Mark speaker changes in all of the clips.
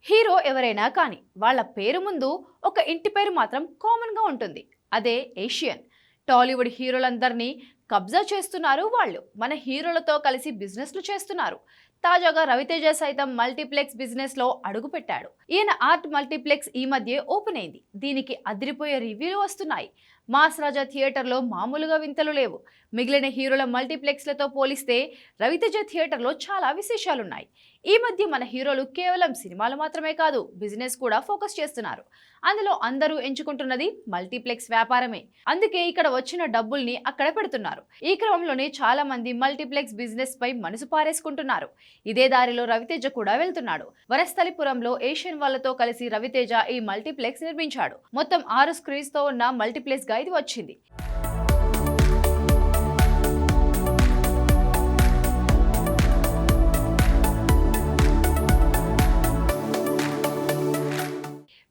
Speaker 1: Hero ఎవరైనా కానీ వాళ్ళ పేరు ముందు ఒక ఇంటి పేరు మాత్రం కామన్గా ఉంటుంది. అదే ఏషియన్. టాలీవుడ్ హీరోలందరినీ కబ్జా చేస్తున్నారు వాళ్ళు. మన హీరోలతో కలిసి బిజినెస్లు చేస్తున్నారు. తాజాగా రవితేజ సైతం మల్టీప్లెక్స్ బిజినెస్ లో అడుగు పెట్టాడు. ఈయన ఆర్ట్ మల్టీప్లెక్స్ ఈ మధ్య ఓపెన్ అయింది. దీనికి అదిరిపోయే రివ్యూలు వస్తున్నాయి. మాస్ రాజా థియేటర్లో మామూలుగా వింతలు లేవు. మిగిలిన హీరోల మల్టీప్లెక్స్లతో పోలిస్తే రవితేజ థియేటర్లో చాలా విశేషాలున్నాయి. ఈ మధ్య మన హీరోలు కేవలం సినిమాలు మాత్రమే కాదు, బిజినెస్ కూడా ఫోకస్ చేస్తున్నారు. అందులో అందరూ ఎంచుకుంటున్నది మల్టీప్లెక్స్ వ్యాపారమే. అందుకే ఇక్కడ వచ్చిన డబ్బుల్ని అక్కడ పెడుతున్నారు. ఈ క్రమంలోనే చాలా మంది మల్టీప్లెక్స్ బిజినెస్ పై మనసు పారేసుకుంటున్నారు. ఇదే దారిలో రవితేజ కూడా వెళ్తున్నాడు. వనస్థలిపురంలో ఏషియన్ వాళ్ళతో కలిసి రవితేజ ఈ మల్టీప్లెక్స్ నిర్మించాడు. మొత్తం 6 స్క్రీన్స్ తో ఉన్న మల్టీప్లెక్స్ గా ఇది వచ్చింది.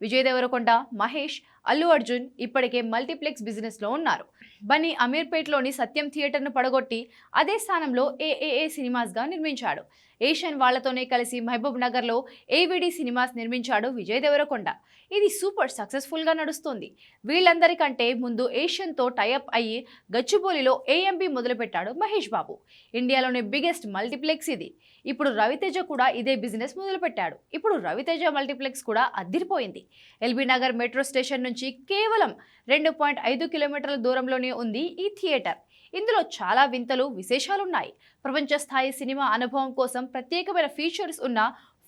Speaker 1: విజయ్ దేవరకొండ, మహేష్, అల్లు అర్జున్ ఇప్పటికే మల్టీప్లెక్స్ బిజినెస్ లో ఉన్నారు. బన్నీ అమీర్పేట్లోని సత్యం థియేటర్ను పడగొట్టి అదే స్థానంలో ఏఏఏ సినిమాస్ గా నిర్మించాడు. ఏషియన్ వాళ్లతోనే కలిసి మహబూబ్ నగర్ లో ఏవిడి సినిమాస్ నిర్మించాడు విజయ్ దేవరకొండ. ఇది సూపర్ సక్సెస్ఫుల్ గా నడుస్తుంది. వీళ్ళందరికంటే ముందు ఏషియన్ తో టైఅప్ అయ్యి గచ్చిబౌలిలో ఏఎంబి మొదలుపెట్టాడు మహేష్ బాబు. ఇండియాలోనే బిగ్గెస్ట్ మల్టీప్లెక్స్ ఇది. ఇప్పుడు రవితేజ కూడా ఇదే బిజినెస్ మొదలుపెట్టాడు. ఇప్పుడు రవితేజ మల్టీప్లెక్స్ కూడా అదిరిపోయింది. ఎల్బీ నగర్ మెట్రో స్టేషన్ నుంచి కేవలం 2.5 కిలోమీటర్ల దూరంలోనే ఉంది ఈ థియేటర్. ఇందులో చాలా వింతలు విశేషాలున్నాయి. ప్రపంచ స్థాయి సినిమా అనుభవం కోసం ప్రత్యేకమైన ఫీచర్స్ ఉన్న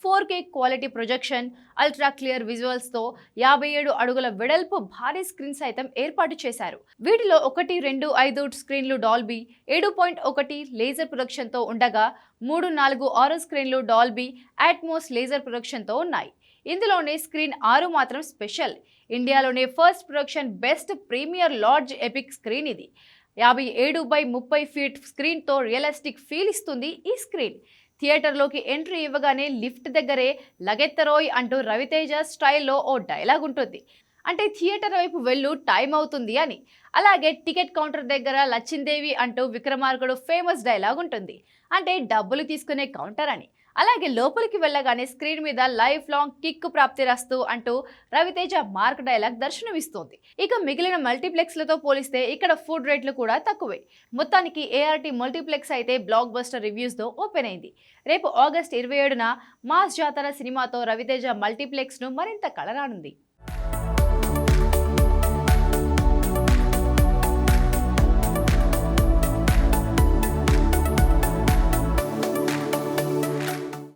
Speaker 1: 4K quality projection, ultra clear visuals తో 57 అడుగుల వెడల్పు భారీ స్క్రీన్ సైతం ఏర్పాటు చేశారు. వీటిలో 1, 2, 5 స్క్రీన్లు డాల్బీ, 7.1 లేజర్ ప్రొడక్షన్ తో ఉండగా 3, 4, 6 స్క్రీన్లు డాల్బీ అట్మోస్ లేజర్ ప్రొడక్షన్ తో ఉన్నాయి. ఇందులోనే స్క్రీన్ 6 మాత్రం స్పెషల్. ఇండియాలోనే first production best premier large epic screen ఇది. 57x30 ఫీట్ స్క్రీన్ తో రియలిస్టిక్ ఫీల్ ఇస్తుంది ఈ స్క్రీన్. థియేటర్లోకి ఎంట్రీ ఇవ్వగానే లిఫ్ట్ దగ్గరే లగెత్తరోయ్ అంటూ రవితేజ స్టైల్లో ఓ డైలాగ్ ఉంటుంది. అంటే థియేటర్ వైపు వెళ్ళు, టైం అవుతుంది అని. అలాగే టికెట్ కౌంటర్ దగ్గర లచ్చిందేవి అంటూ విక్రమార్కుడు ఫేమస్ డైలాగ్ ఉంటుంది. అంటే డబ్బులు తీసుకునే కౌంటర్ అని. అలాగే లోపలికి వెళ్ళగానే స్క్రీన్ మీద లైఫ్ లాంగ్ కిక్ ప్రాప్తిరస్తూ అంటూ రవితేజ మార్క్ డైలాగ్ దర్శనమిస్తోంది. ఇక మిగిలిన మల్టీప్లెక్స్లతో పోలిస్తే ఇక్కడ ఫుడ్ రేట్లు కూడా తక్కువే. మొత్తానికి ఏఆర్టీ మల్టీప్లెక్స్ అయితే బ్లాక్ బస్టర్ రివ్యూస్తో ఓపెన్ అయింది. రేపు ఆగస్టు 27న మాస్ జాతర సినిమాతో రవితేజ మల్టీప్లెక్స్ను మరింత కలరానుంది.